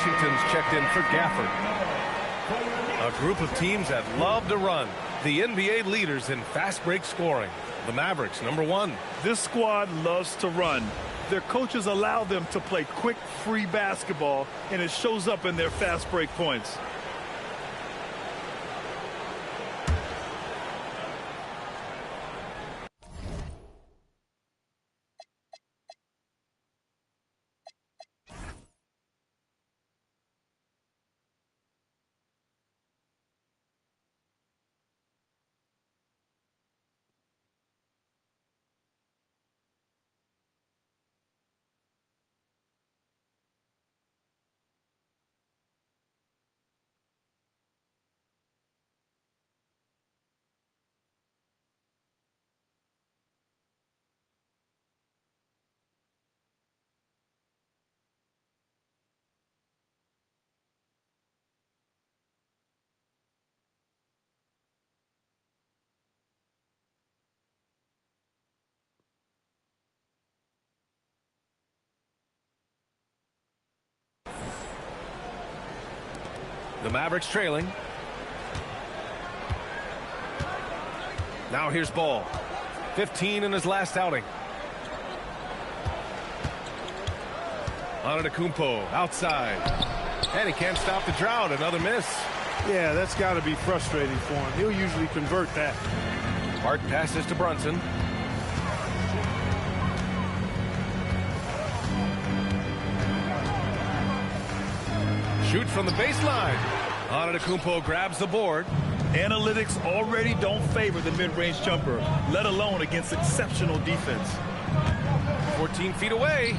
Washington's checked in for Gafford. A group of teams that love to run. The NBA leaders in fast break scoring. The Mavericks, #1. This squad loves to run. Their coaches allow them to play quick, free basketball, and it shows up in their fast break points. The Mavericks trailing. Now here's Ball. 15 in his last outing. Antetokounmpo outside. And he can't stop the drought. Another miss. Yeah, that's got to be frustrating for him. He'll usually convert that. Hart passes to Brunson. Shoots from the baseline. Antetokounmpo grabs the board. Analytics already don't favor the mid-range jumper, let alone against exceptional defense. 14 feet away.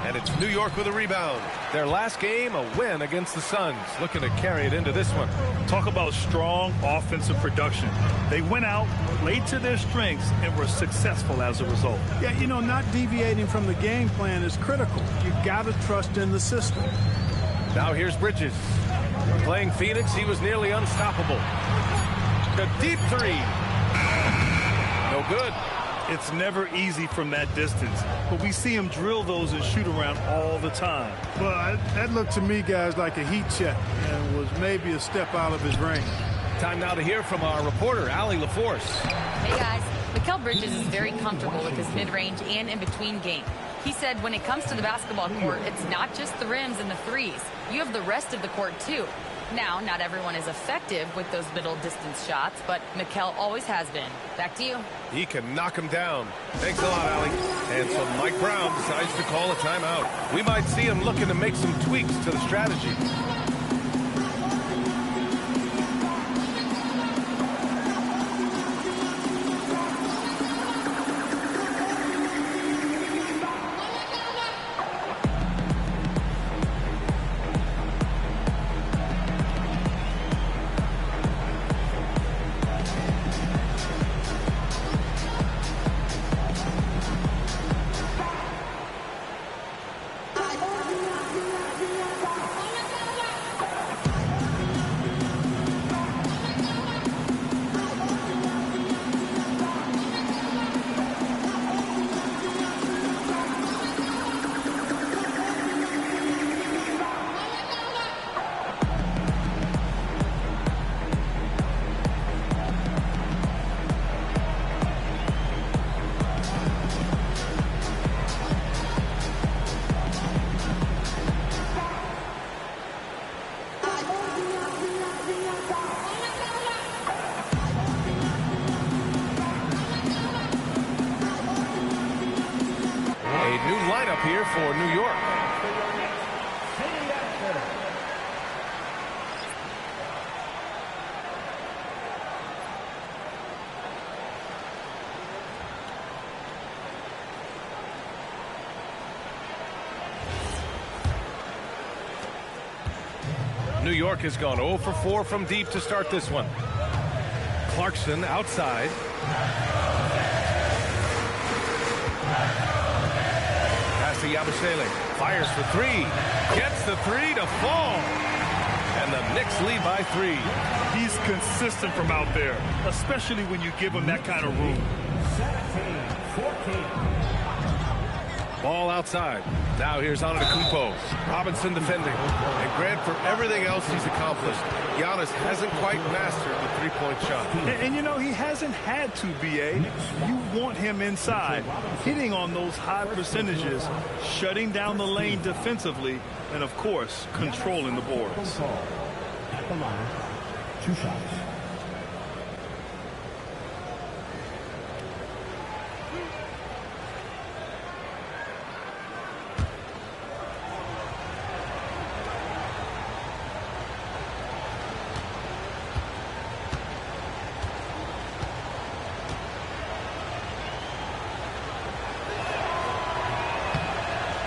And it's New York with a rebound. Their last game, a win against the Suns. Looking to carry it into this one. Talk about strong offensive production. They went out, played to their strengths, and were successful as a result. Yeah, you know, not deviating from the game plan is critical. You got to trust in the system. Now here's Bridges. Playing Phoenix, he was nearly unstoppable. The deep three. No good. It's never easy from that distance, but we see him drill those and shoot around all the time. Well, that looked to me, guys, like a heat check and was maybe a step out of his range. Time now to hear from our reporter, Allie LaForce. Hey, guys. Mikal Bridges is very comfortable with his mid-range and in-between game. He said when it comes to the basketball court, it's not just the rims and the threes. You have the rest of the court, too. Now, not everyone is effective with those middle-distance shots, but Mikal always has been. Back to you. He can knock him down. Thanks a lot, Allie. And so Mike Brown decides to call a timeout. We might see him looking to make some tweaks to the strategy. Here for New York. New York has gone 0 for 4 from deep to start this one. Clarkson outside. To Yabusele, fires for three, gets the three to fall, and the Knicks lead by 3. He's consistent from out there, especially when you give him that kind of room. Ball outside. Now here's Antetokounmpo. Robinson defending. And Grant, for everything else he's accomplished, Giannis hasn't quite mastered the three-point shot. And you know, he hasn't had to, B.A. You want him inside, hitting on those high percentages, shutting down the lane defensively, and, of course, controlling the boards. At the line, 2 shots.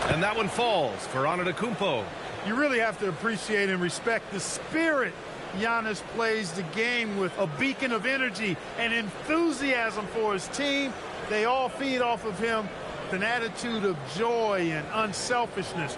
And that one falls for Antetokounmpo. You really have to appreciate and respect the spirit Giannis plays the game with, a beacon of energy and enthusiasm for his team. They all feed off of him with an attitude of joy and unselfishness.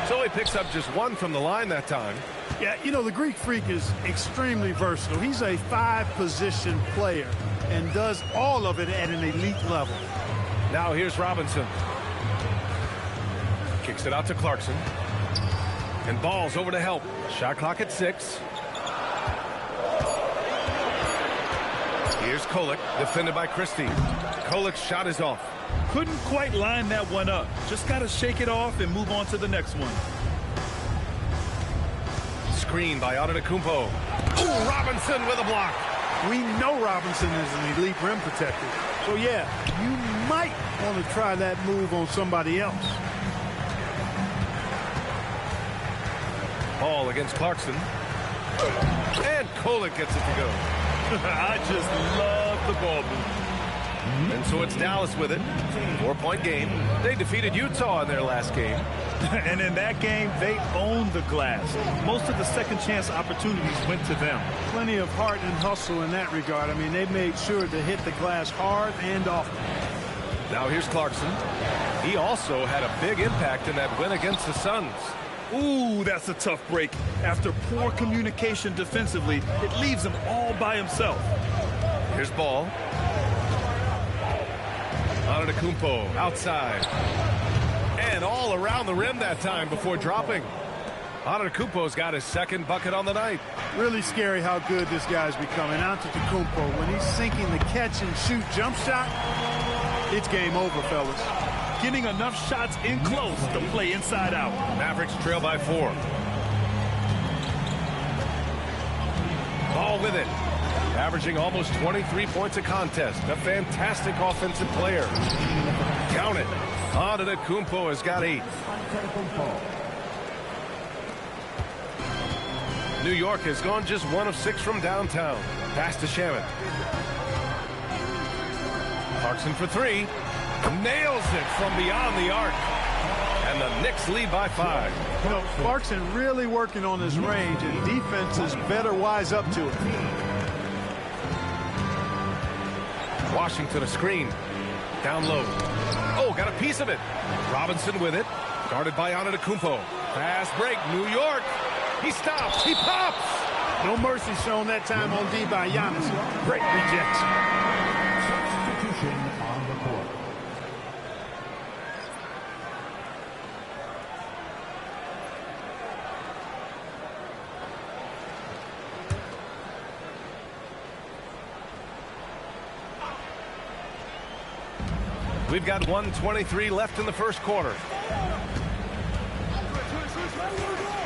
So he picks up just one from the line that time. Yeah, you know, the Greek Freak is extremely versatile. He's a 5-position player and does all of it at an elite level. Now here's Robinson. Kicks it out to Clarkson. And Ball's over to help. Shot clock at 6. Here's Kolek, defended by Christie. Kolek's shot is off. Couldn't quite line that one up. Just got to shake it off and move on to the next one. Screen by Antetokounmpo. Ooh, Robinson with a block. We know Robinson is an elite rim protector. So, yeah, you might want to try that move on somebody else. Ball against Clarkson. And Kolek gets it to go. I just love the ball move. And so it's Dallas with it. 4-point game. They defeated Utah in their last game. And in that game, they owned the glass. Most of the second chance opportunities went to them. Plenty of heart and hustle in that regard. I mean, they made sure to hit the glass hard and often. Now here's Clarkson. He also had a big impact in that win against the Suns. Ooh, that's a tough break. After poor communication defensively, it leaves him all by himself. Here's Ball. Antetokounmpo outside. And all around the rim that time before dropping. Antetokounmpo's got his second bucket on the night. Really scary how good this guy's becoming. Antetokounmpo, when he's sinking the catch and shoot jump shot, it's game over, fellas. Getting enough shots in close to play inside out. Mavericks trail by 4. Ball with it. Averaging almost 23 points a contest. A fantastic offensive player. Count it. Antetokounmpo has got 8. New York has gone just 1 of 6 from downtown. Pass to Shaman. Clarkson for 3. Nails it from beyond the arc. And the Knicks lead by 5. You know, Clarkson really working on his range, and defenses better wise up to it. Washington a screen. Down low. Oh, got a piece of it. Robinson with it. Guarded by Antetokounmpo. Fast break. New York. He stops. He pops. No mercy shown that time on D by Giannis. Great rejection. Substitution on the court. We've got 1:23 left in the first quarter.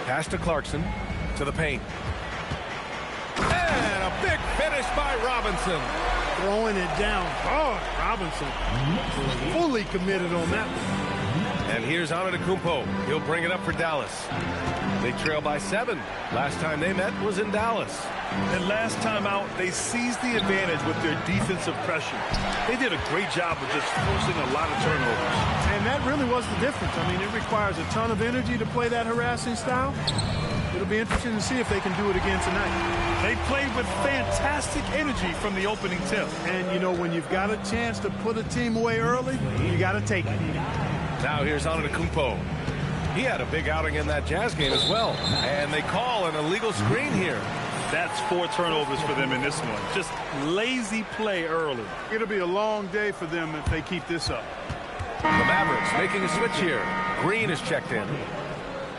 Pass to Clarkson. To the paint. And a big finish by Robinson. Throwing it down hard. Robinson fully committed on that one. And here's Antetokounmpo. He'll bring it up for Dallas. They trail by 7. Last time they met was in Dallas. And last time out, they seized the advantage with their defensive pressure. They did a great job of just forcing a lot of turnovers. And that really was the difference. I mean, it requires a ton of energy to play that harassing style. It'll be interesting to see if they can do it again tonight. They played with fantastic energy from the opening tip. And, you know, when you've got a chance to put a team away early, you got to take it. Now here's Antetokounmpo. He had a big outing in that Jazz game as well. And they call an illegal screen here. That's 4 turnovers for them in this one. Just lazy play early. It'll be a long day for them if they keep this up. The Mavericks making a switch here. Green is checked in.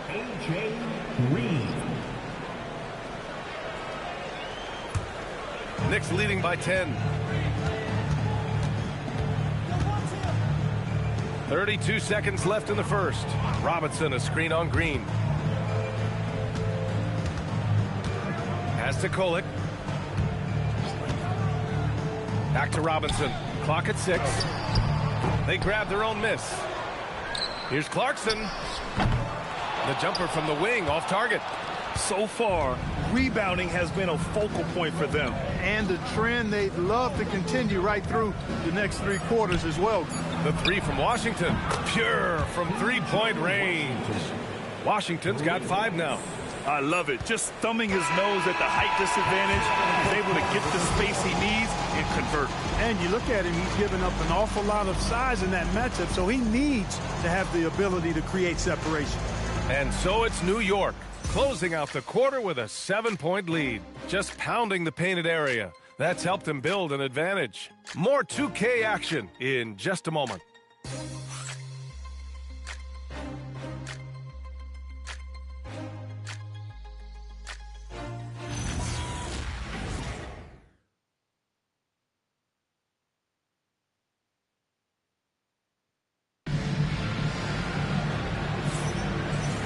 A.J. Green. Knicks leading by 10. 32 seconds left in the first. Robinson, a screen on Green. Pass to Kolek. Back to Robinson. Clock at 6. They grab their own miss. Here's Clarkson. The jumper from the wing off target. So far, rebounding has been a focal point for them. And a trend they'd love to continue right through the next 3 quarters as well. The 3 from Washington. Pure from 3-point range. Washington's got 5 now. I love it. Just thumbing his nose at the height disadvantage. He's able to get the space he needs and convert. And you look at him, he's given up an awful lot of size in that matchup, so he needs to have the ability to create separation. And so it's New York, closing out the quarter with a 7-point lead. Just pounding the painted area. That's helped him build an advantage. More 2K action in just a moment.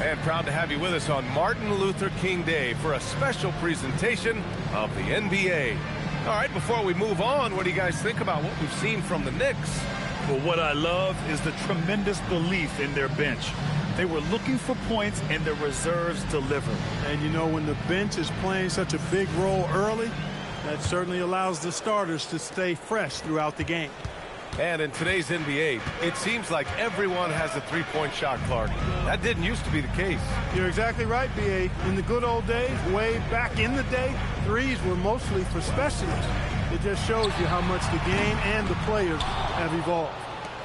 And proud to have you with us on Martin Luther King Day for a special presentation of the NBA. All right, before we move on, what do you guys think about what we've seen from the Knicks? Well, what I love is the tremendous belief in their bench. They were looking for points, and the reserves delivered. And, you know, when the bench is playing such a big role early, that certainly allows the starters to stay fresh throughout the game. And in today's NBA, it seems like everyone has a three-point shot, Clark. That didn't used to be the case. You're exactly right, B.A. In the good old days, way back in the day, threes were mostly for specialists. It just shows you how much the game and the players have evolved.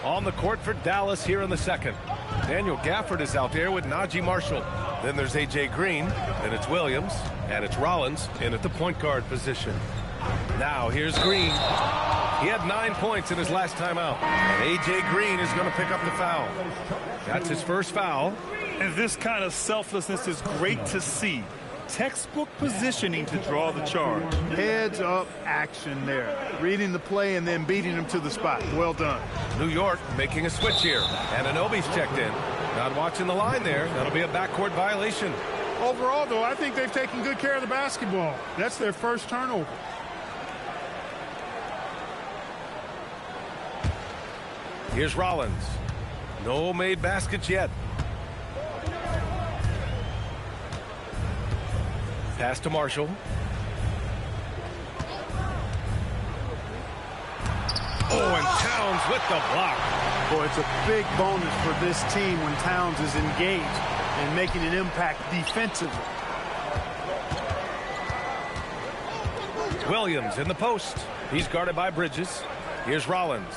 On the court for Dallas here in the second. Daniel Gafford is out there with Najee Marshall. Then there's A.J. Green, then it's Williams, and it's Rollins in at the point guard position. Now here's Green. He had 9 points in his last time out. And A.J. Green is going to pick up the foul. That's his first foul. And this kind of selflessness is great to see. Textbook positioning to draw the charge. Heads up action there. Reading the play and then beating him to the spot. Well done. New York making a switch here. And Anunoby's checked in. Not watching the line there. That'll be a backcourt violation. Overall, though, I think they've taken good care of the basketball. That's their first turnover. Here's Rollins. No made baskets yet. Pass to Marshall. Oh, and Towns with the block. Boy, it's a big bonus for this team when Towns is engaged and making an impact defensively. Williams in the post. He's guarded by Bridges. Here's Rollins.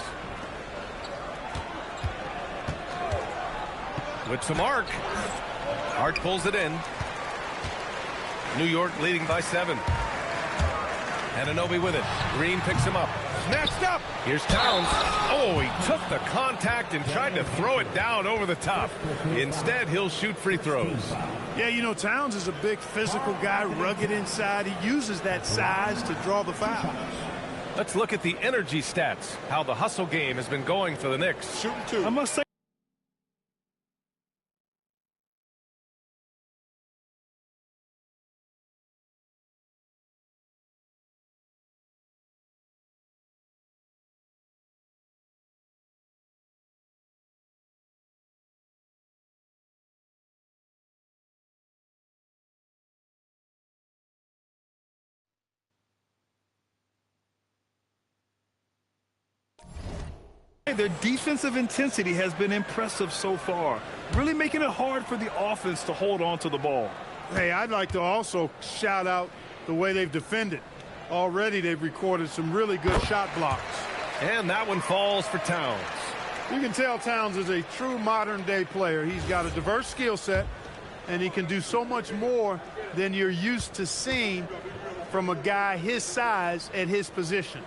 With some arc. Hart pulls it in. New York leading by 7. Anunoby with it. Green picks him up. Snatched up. Here's Towns. Oh, he took the contact and tried to throw it down over the top. Instead, he'll shoot free throws. Yeah, you know, Towns is a big physical guy, rugged inside. He uses that size to draw the foul. Let's look at the energy stats, how the hustle game has been going for the Knicks. Shooting two. I must say, their defensive intensity has been impressive so far, really making it hard for the offense to hold on to the ball. Hey, I'd like to also shout out the way they've defended. Already they've recorded some really good shot blocks. And that one falls for Towns. You can tell Towns is a true modern-day player. He's got a diverse skill set, and he can do so much more than you're used to seeing from a guy his size at his position.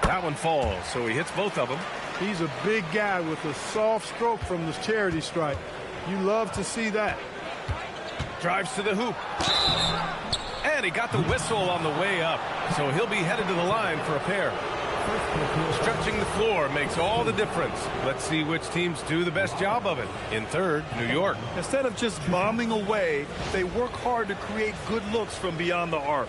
That one falls, so he hits both of them. He's a big guy with a soft stroke from the charity stripe. You love to see that. Drives to the hoop. And he got the whistle on the way up, so he'll be headed to the line for a pair. Stretching the floor makes all the difference. Let's see which teams do the best job of it. In third, New York. Instead of just bombing away, they work hard to create good looks from beyond the arc.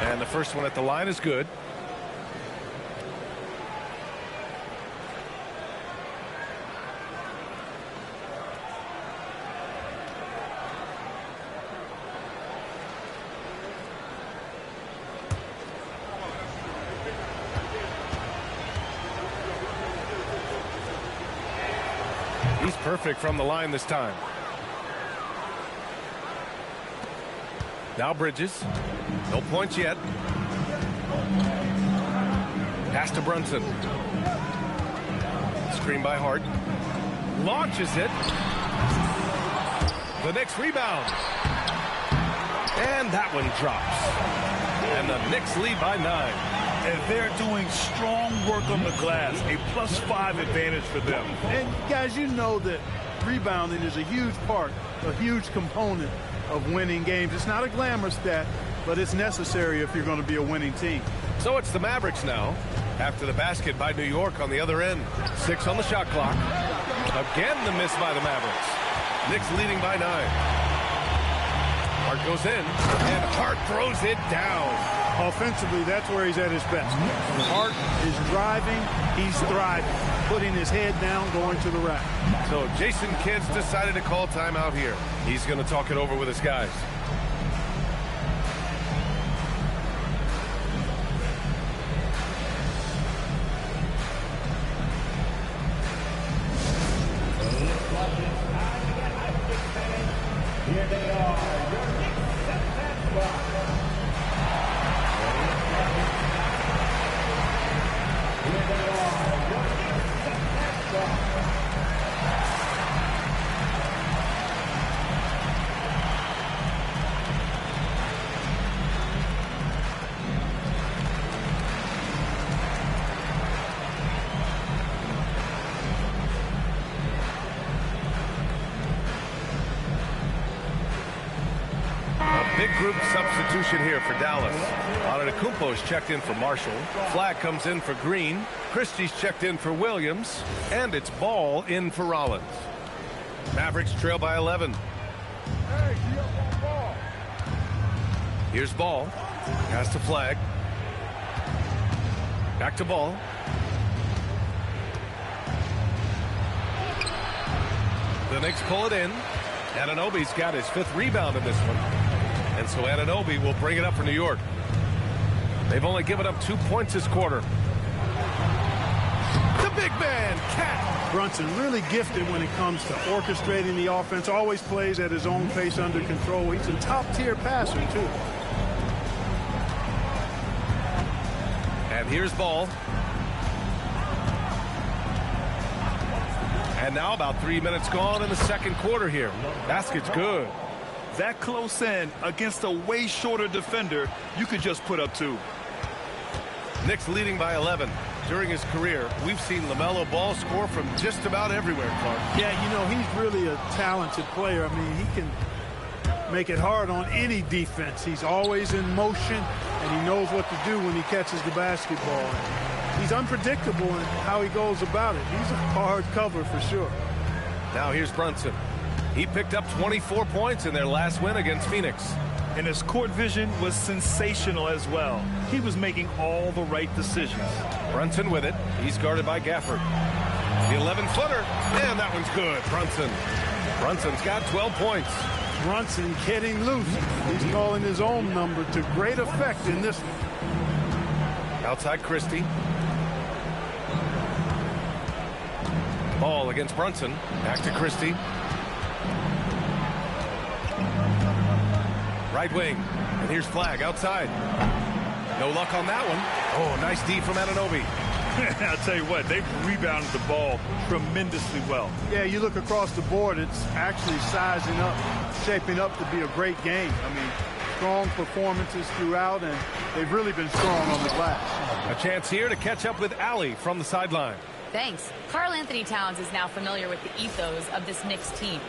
And the first one at the line is good. He's perfect from the line this time. Now Bridges. No points yet. Pass to Brunson. Screen by Hart. Launches it. The Knicks rebound. And that one drops. And the Knicks lead by 9. And they're doing strong work on the glass. A +5 advantage for them. And guys, you know that rebounding is a huge part, a huge component of winning games. It's not a glamour stat, but it's necessary if you're going to be a winning team. So it's the Mavericks now. After the basket by New York on the other end. 6 on the shot clock. Again the miss by the Mavericks. Knicks leading by 9. Hart goes in, and Hart throws it down. Offensively, that's where he's at his best. Hart is driving, he's thriving, putting his head down, going to the rack. So Jason Kidd's decided to call timeout here. He's going to talk it over with his guys. Here they are, your Knicks Mavs. Big group substitution here for Dallas. Antetokounmpo's checked in for Marshall. Flag comes in for Green. Christie's checked in for Williams. And it's Ball in for Rollins. Mavericks trail by 11. Here's Ball. Pass to Flag. Back to Ball. The Knicks pull it in. Anunoby's got his 5th rebound in this one. And so Anunoby will bring it up for New York. They've only given up 2 points this quarter. The big man, Cat. Brunson really gifted when it comes to orchestrating the offense. Always plays at his own pace under control. He's a top-tier passer, too. And here's Ball. And now about 3 minutes gone in the second quarter here. Basket's good. That close in against a way shorter defender, you could just put up 2. Knicks leading by 11. During his career, we've seen LaMelo Ball score from just about everywhere, Clark. Yeah, you know, he's really a talented player. I mean, he can make it hard on any defense. He's always in motion, and he knows what to do when he catches the basketball. He's unpredictable in how he goes about it. He's a hard cover for sure. Now here's Brunson. He picked up 24 points in their last win against Phoenix. And his court vision was sensational as well. He was making all the right decisions. Brunson with it. He's guarded by Gafford. The 11-footer. And that one's good. Brunson's got 12 points. Brunson getting loose. He's calling his own number to great effect in this one. Outside Christie. Ball against Brunson. Back to Christie. Right wing. And here's Flag outside. No luck on that one. Oh, nice D from Anunoby. I'll tell you what, they've rebounded the ball tremendously well. Yeah, you look across the board, it's actually sizing up, shaping up to be a great game. I mean, strong performances throughout, and they've really been strong on the glass. A chance here to catch up with Allie from the sideline. Thanks. Karl Anthony Towns is now familiar with the ethos of this Knicks team.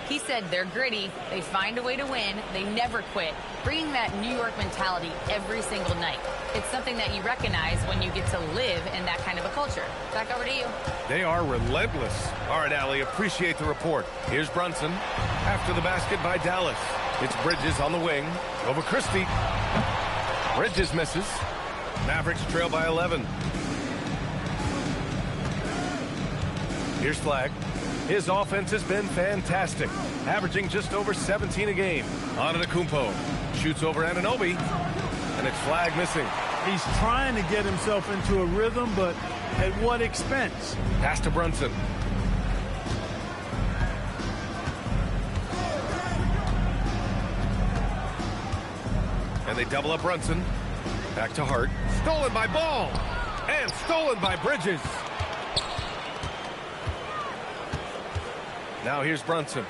He said they're gritty, they find a way to win, they never quit, bringing that New York mentality every single night. It's something that you recognize when you get to live in that kind of a culture. Back over to you. They are relentless. All right, Allie, appreciate the report. Here's Brunson after the basket by Dallas. It's Bridges on the wing over Christie. Bridges misses. Mavericks trail by 11. Here's Flag. His offense has been fantastic, averaging just over 17 a game. Antetokounmpo shoots over Anunoby, and it's Flag missing. He's trying to get himself into a rhythm, but at what expense? Pass to Brunson. And they double up Brunson. Back to Hart. Stolen by Ball. And stolen by Bridges. Now here's Brunson.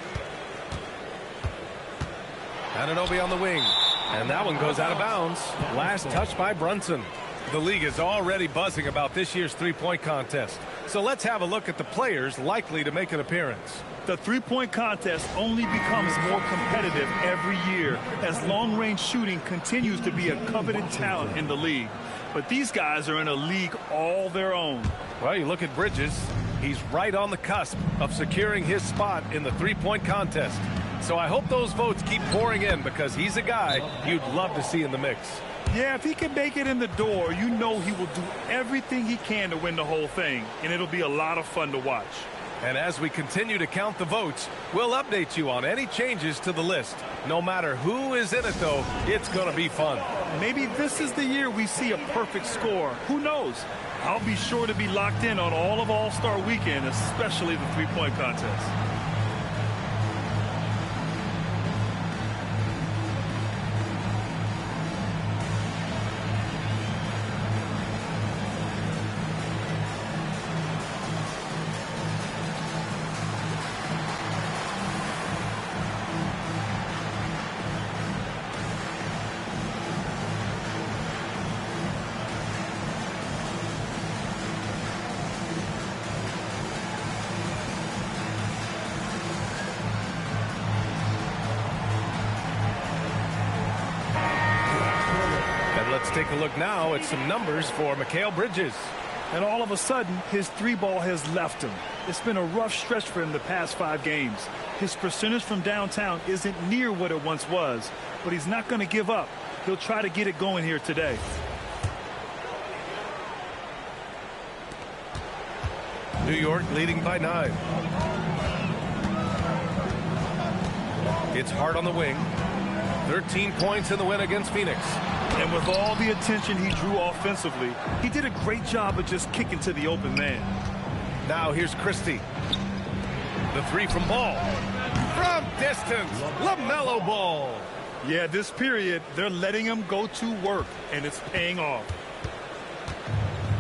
Anunoby on the wing. And that one goes out of bounds. Last touch by Brunson. The league is already buzzing about this year's three-point contest. So let's have a look at the players likely to make an appearance. The three-point contest only becomes more competitive every year as long-range shooting continues to be a coveted talent in the league. But these guys are in a league all their own. Well, you look at Bridges. He's right on the cusp of securing his spot in the three-point contest. So I hope those votes keep pouring in because he's a guy you'd love to see in the mix. Yeah, if he can make it in the door, you know he will do everything he can to win the whole thing, and it'll be a lot of fun to watch. And as we continue to count the votes, we'll update you on any changes to the list. No matter who is in it, though, it's going to be fun. Maybe this is the year we see a perfect score. Who knows? I'll be sure to be locked in on all of All-Star Weekend, especially the three-point contest. Take a look now at some numbers for Mikal Bridges. And all of a sudden, his three ball has left him. It's been a rough stretch for him the past 5 games. His percentage from downtown isn't near what it once was, but he's not going to give up. He'll try to get it going here today. New York leading by 9. It's Hart on the wing. 13 points in the win against Phoenix. And with all the attention he drew offensively, he did a great job of just kicking to the open man. Now here's Christie. The three from Ball. From distance, LaMelo Ball. Yeah, this period, they're letting him go to work, and it's paying off.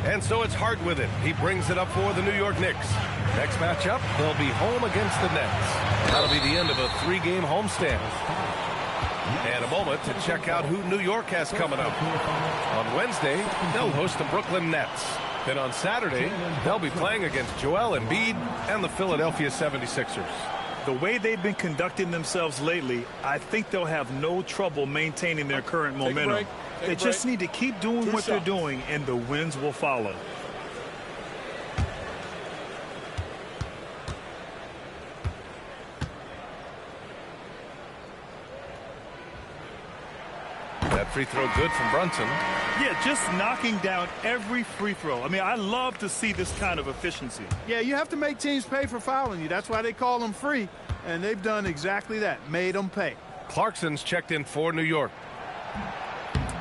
And so it's Hart with it. He brings it up for the New York Knicks. Next matchup, they'll be home against the Nets. That'll be the end of a 3-game homestand. And a moment to check out who New York has coming up. On Wednesday, they'll host the Brooklyn Nets. Then on Saturday, they'll be playing against Joel Embiid and the Philadelphia 76ers. The way they've been conducting themselves lately, I think they'll have no trouble maintaining their current momentum. They just need to keep doing what they're doing, and the wins will follow. That free throw good from Brunson. Yeah, just knocking down every free throw. I mean, I love to see this kind of efficiency. Yeah, you have to make teams pay for fouling you. That's why they call them free. And they've done exactly that, made them pay. Clarkson's checked in for New York.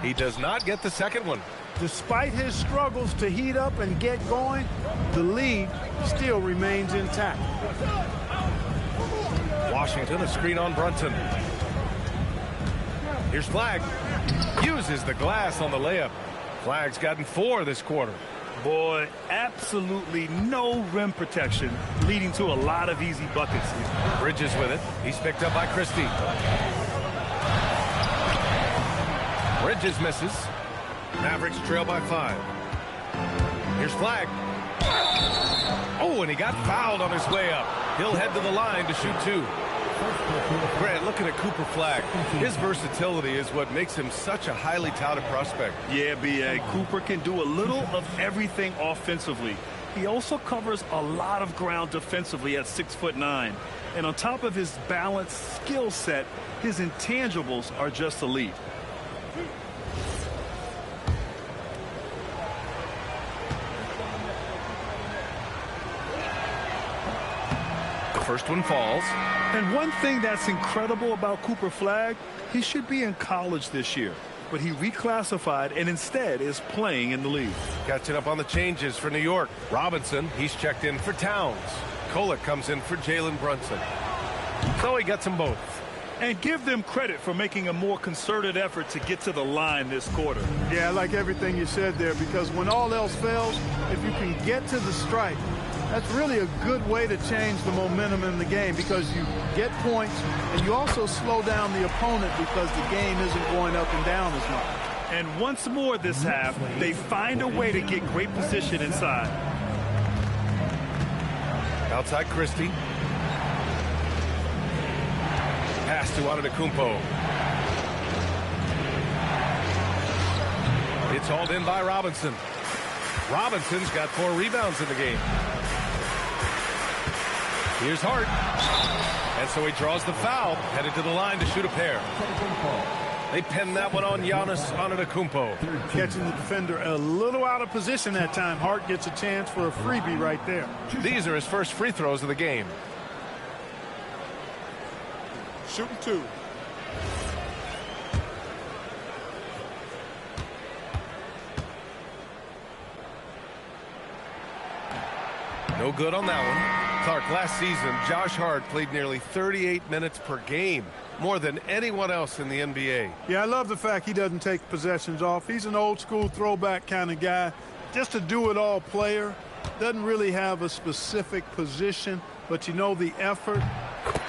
He does not get the second one. Despite his struggles to heat up and get going, the lead still remains intact. Washington, a screen on Brunson. Here's Flagg. Uses the glass on the layup. Flagg's gotten 4 this quarter. Boy, absolutely no rim protection, leading to a lot of easy buckets. Bridges with it. He's picked up by Christie. Bridges misses. Mavericks trail by 5. Here's Flagg. Oh, and he got fouled on his way up. He'll head to the line to shoot 2. Grant, looking at Cooper Flagg, his versatility is what makes him such a highly touted prospect. Yeah, B.A. Cooper can do a little of everything offensively. He also covers a lot of ground defensively at 6'9". And on top of his balanced skill set, his intangibles are just elite. First one falls. And one thing that's incredible about Cooper Flagg, he should be in college this year, but he reclassified and instead is playing in the league. Catching up on the changes for New York. Robinson, he's checked in for Towns. Kolek comes in for Jalen Brunson. So he gets them both. And give them credit for making a more concerted effort to get to the line this quarter. Yeah, I like everything you said there, because when all else fails, if you can get to the stripe, that's really a good way to change the momentum in the game, because you get points and you also slow down the opponent because the game isn't going up and down as much. And once more this half, they find a way to get great position inside. Outside Christie. Pass to Antetokounmpo. It's hauled in by Robinson. Robinson's got 4 rebounds in the game. Here's Hart. And so he draws the foul, headed to the line to shoot a pair. They pin that one on Giannis Antetokounmpo. Catching the defender a little out of position that time. Hart gets a chance for a freebie right there. These are his first free throws of the game. Shooting 2. No good on that one. Clark, last season, Josh Hart played nearly 38 minutes per game, more than anyone else in the NBA. Yeah, I love the fact he doesn't take possessions off. He's an old school throwback kind of guy. Just a do-it-all player. Doesn't really have a specific position, but you know the effort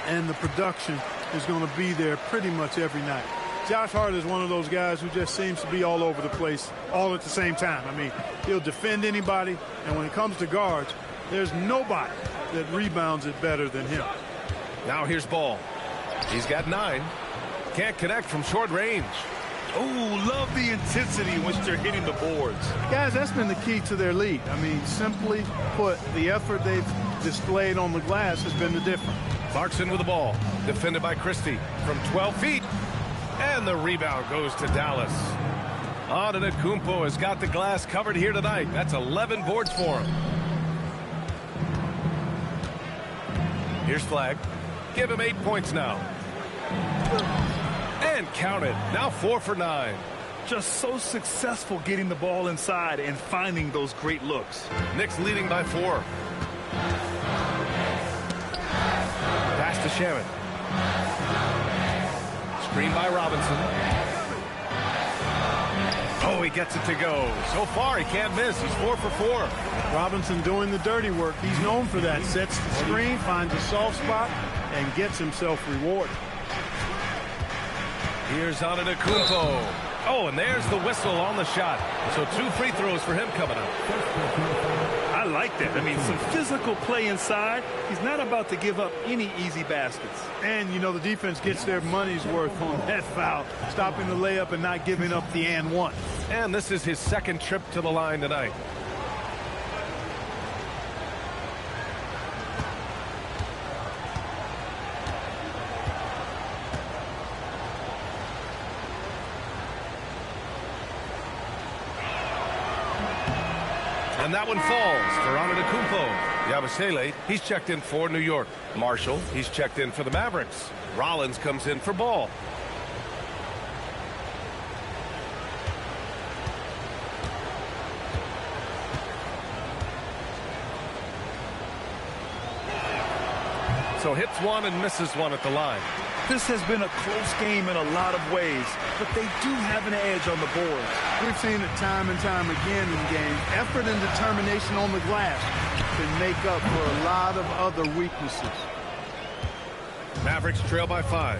and the production is going to be there pretty much every night. Josh Hart is one of those guys who just seems to be all over the place all at the same time. I mean, he'll defend anybody, and when it comes to guards, there's nobody that rebounds it better than him. Now here's Ball. He's got 9. Can't connect from short range. Oh, love the intensity in which they're hitting the boards. Guys, that's been the key to their lead. I mean, simply put, the effort they've displayed on the glass has been the difference. Clarkson with the ball. Defended by Christie from 12 feet. And the rebound goes to Dallas. Antetokounmpo has got the glass covered here tonight. That's 11 boards for him. Here's Flagg. Give him 8 points now. And count it. Now 4 for 9. Just so successful getting the ball inside and finding those great looks. Knicks leading by 4. Pass to Shannon. Screen by Robinson. Oh, he gets it to go. So far, he can't miss. He's 4 for 4. Robinson doing the dirty work. He's known for that. Sets the screen, finds a soft spot, and gets himself rewarded. Here's Antetokounmpo. Oh, and there's the whistle on the shot. So 2 free throws for him coming up. I like that. I mean, some physical play inside. He's not about to give up any easy baskets. And, you know, the defense gets their money's worth on that foul, stopping the layup and not giving up the and one. And this is his 2nd trip to the line tonight. And that one falls for Antetokounmpo. Yabusele, he's checked in for New York. Marshall, he's checked in for the Mavericks. Rollins comes in for Ball. hits one and misses one at the line. This has been a close game in a lot of ways, but they do have an edge on the boards. We've seen it time and time again in games. Effort and determination on the glass can make up for a lot of other weaknesses. Mavericks trail by 5.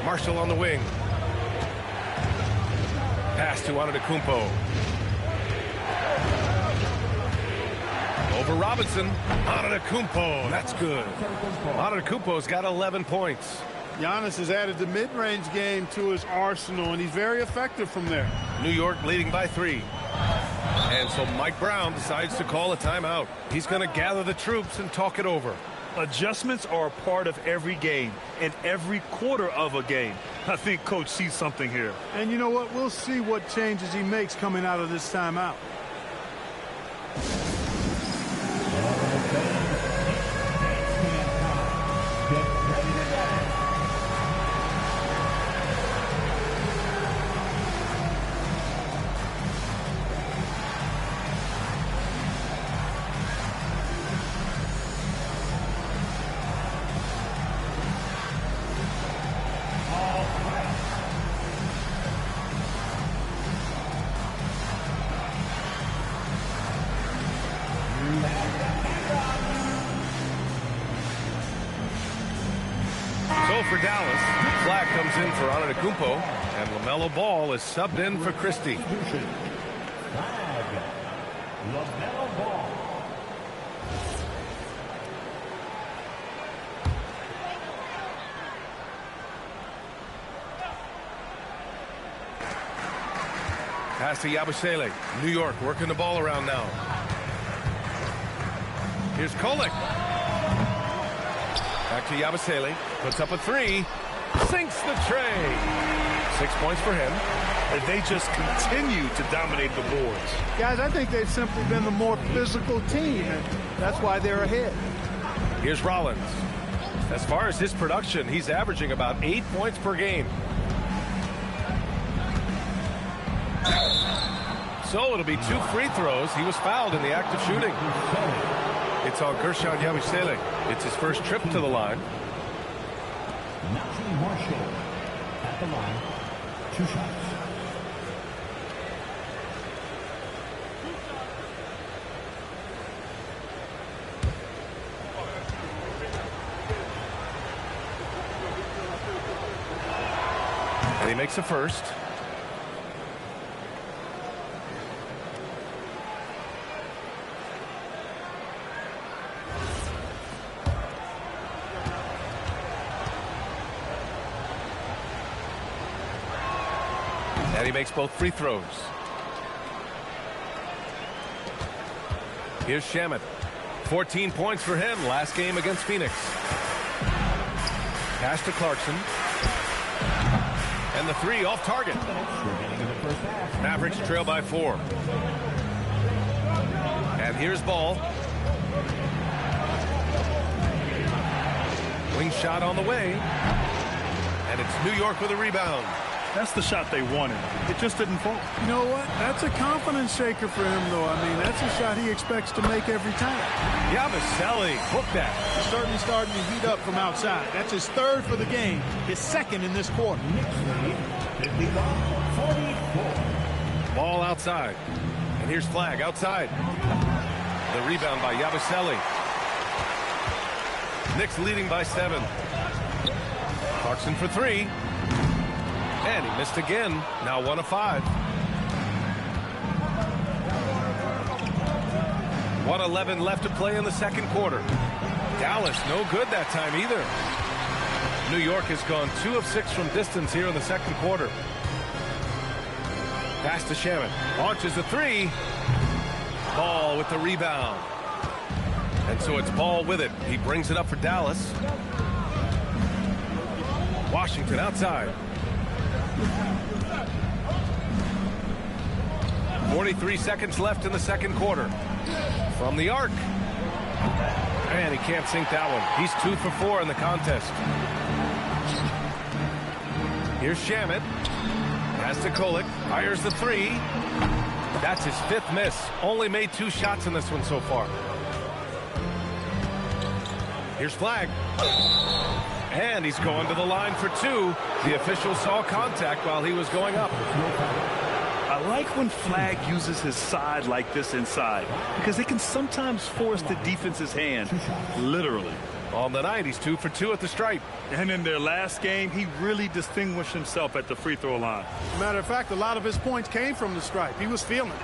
Marshall on the wing. Pass to Antetokounmpo. Over Robinson. Antetokounmpo. That's good. Antetokounmpo's got 11 points. Giannis has added the mid-range game to his arsenal, and he's very effective from there. New York leading by 3. And so Mike Brown decides to call a timeout. He's going to gather the troops and talk it over. Adjustments are a part of every game and every quarter of a game. I think Coach sees something here. And you know what? We'll see what changes he makes coming out of this timeout. So for Dallas, flag comes in for Antetokounmpo, and LaMelo Ball is subbed in for Christie. LaMelo Ball. Pass to Yabusele. New York working the ball around now. Here's Kolek. Back to Yabusele. Puts up a 3. Sinks the tray. 6 points for him. And they just continue to dominate the boards. Guys, I think they've simply been the more physical team, and that's why they're ahead. Here's Rollins. As far as his production, he's averaging about 8 points per game. So it'll be 2 free throws. He was fouled in the act of shooting. It's on Gershon Yabusele. It's his first trip to the line. Naji Marshall at the line. 2 shots. And he makes the first. And he makes both free throws. Here's Shamet. 14 points for him last game against Phoenix. Pass to Clarkson. And the 3 off target. Mavericks trail by 4. And here's Ball. Wing shot on the way. And it's New York with a rebound. That's the shot they wanted. It just didn't fall. You know what? That's a confidence shaker for him, though. I mean, that's a shot he expects to make every time. Yabusele hooked that. He's certainly starting to heat up from outside. That's his 3rd for the game, his 2nd in this quarter. Knicks lead 51-44. Ball outside. And here's flag outside. The rebound by Yabusele. Knicks leading by 7. Clarkson for 3. And he missed again. Now 1 of 5. 1:11 left to play in the second quarter. Dallas no good that time either. New York has gone 2 of 6 from distance here in the second quarter. Pass to Shamet. Launches a 3. Ball with the rebound. And so it's Ball with it. He brings it up for Dallas. Washington outside. 43 seconds left in the second quarter. From the arc. And he can't sink that one. He's 2 for 4 in the contest. Here's Shamet. Has to Kolek. Fires the 3. That's his 5th miss. Only made 2 shots in this one so far. Here's flag. And he's going to the line for two. The official saw contact while he was going up. I like when Flag uses his side like this inside because it can sometimes force the defense's hand, literally. On the night, he's 2 for 2 at the stripe. And in their last game, he really distinguished himself at the free throw line. Matter of fact, a lot of his points came from the stripe. He was feeling it.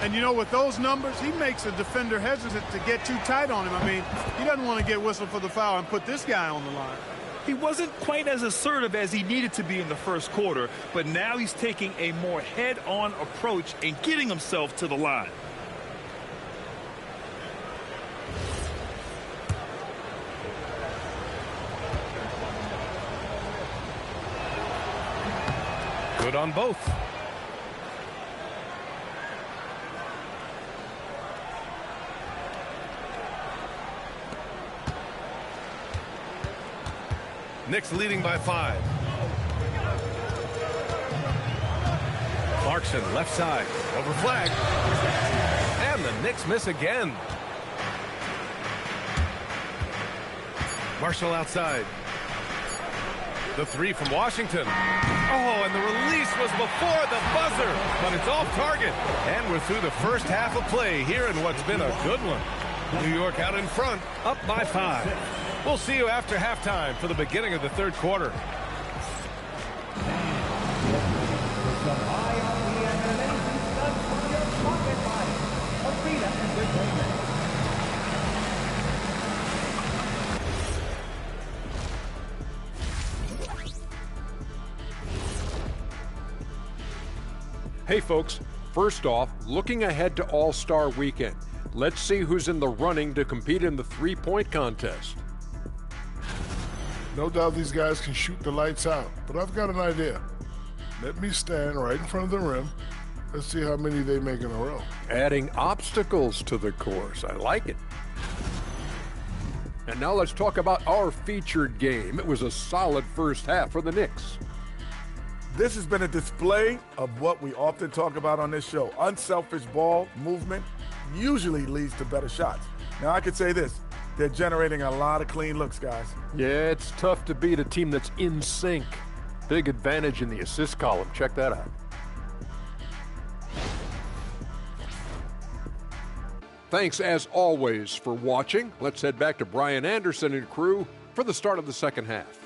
And, you know, with those numbers, he makes a defender hesitant to get too tight on him. I mean, he doesn't want to get whistled for the foul and put this guy on the line. He wasn't quite as assertive as he needed to be in the first quarter, but now he's taking a more head-on approach and getting himself to the line. Good on both. Knicks leading by 5. Clarkson left side over flag. And the Knicks miss again. Marshall outside. The three from Washington. Oh, and the release was before the buzzer, but it's off target. And we're through the first half of play here in what's been a good one. New York out in front, up by 5. We'll see you after halftime for the beginning of the third quarter. Hey folks, first off, looking ahead to All-Star Weekend. Let's see who's in the running to compete in the three-point contest. No doubt these guys can shoot the lights out, but I've got an idea. Let me stand right in front of the rim. Let's see how many they make in a row. Adding obstacles to the course. I like it. And now let's talk about our featured game. It was a solid first half for the Knicks. This has been a display of what we often talk about on this show. Unselfish ball movement usually leads to better shots. Now, I could say this. They're generating a lot of clean looks, guys. Yeah, it's tough to beat a team that's in sync. Big advantage in the assist column. Check that out. Thanks, as always, for watching. Let's head back to Brian Anderson and crew for the start of the second half.